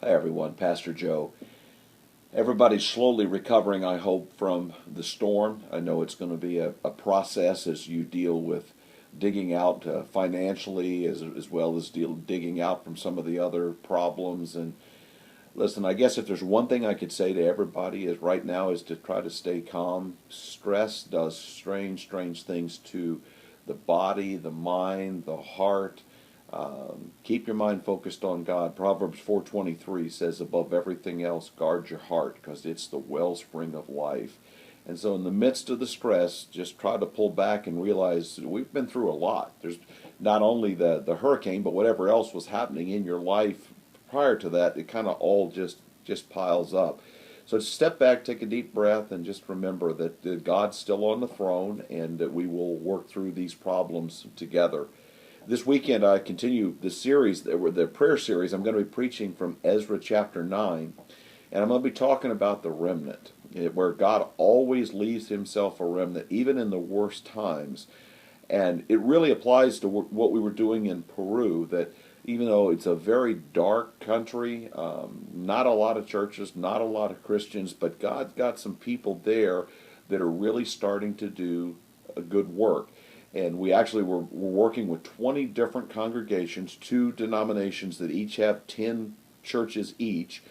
Hi everyone, Pastor Joe. Everybody's slowly recovering, I hope, from the storm. I know it's going to be a process as you deal with digging out financially as well as digging out from some of the other problems. And listen, I guess if there's one thing I could say to everybody is right now is to try to stay calm. Stress does strange things to the body, the mind, the heart. Keep your mind focused on God. Proverbs 4:23 says, above everything else, guard your heart because it's the wellspring of life. And so in the midst of the stress, just try to pull back and realize we've been through a lot. There's not only the hurricane, but whatever else was happening in your life prior to that, it kind of all just piles up. So step back, take a deep breath, and just remember that God's still on the throne and that we will work through these problems together. This weekend I continue the series, the prayer series. I'm going to be preaching from Ezra chapter 9, and I'm going to be talking about the remnant, where God always leaves himself a remnant, even in the worst times. And it really applies to what we were doing in Peru, that even though it's a very dark country, not a lot of churches, not a lot of Christians, but God's got some people there that are really starting to do a good work. And we actually were working with 20 different congregations, 2 denominations that each have 10 churches each.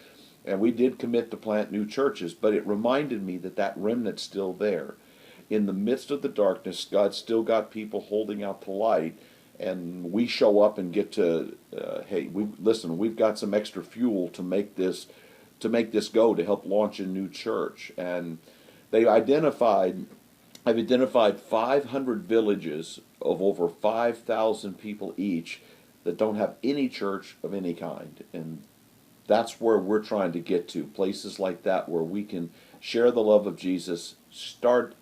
And we did commit to plant new churches, but it reminded me that remnant's still there. In the midst of the darkness, God's still got people holding out the light, and we show up and get to, hey, we've got some extra fuel to make this go, to help launch a new church. And I've identified 500 villages of over 5,000 people each that don't have any church of any kind. And that's where we're trying to get to, places like that where we can share the love of Jesus, start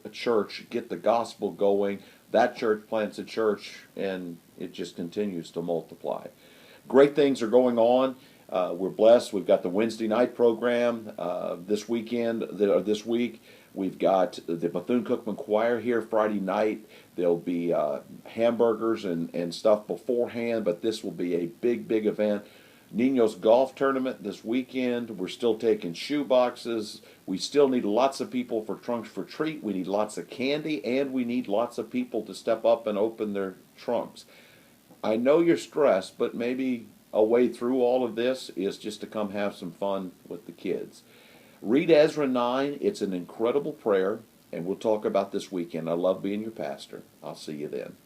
a church, get the gospel going. That church plants a church, and it just continues to multiply. Great things are going on. We're blessed. We've got the Wednesday night program this week. We've got the Bethune-Cookman Choir here Friday night. There'll be hamburgers and stuff beforehand, but this will be a big event. Nino's golf tournament this weekend. We're still taking shoe boxes. We still need lots of people for Trunks for Treat. We need lots of candy, and we need lots of people to step up and open their trunks. I know you're stressed, but maybe a way through all of this is just to come have some fun with the kids. Read Ezra 9. It's an incredible prayer, and we'll talk about this weekend. I love being your pastor. I'll see you then.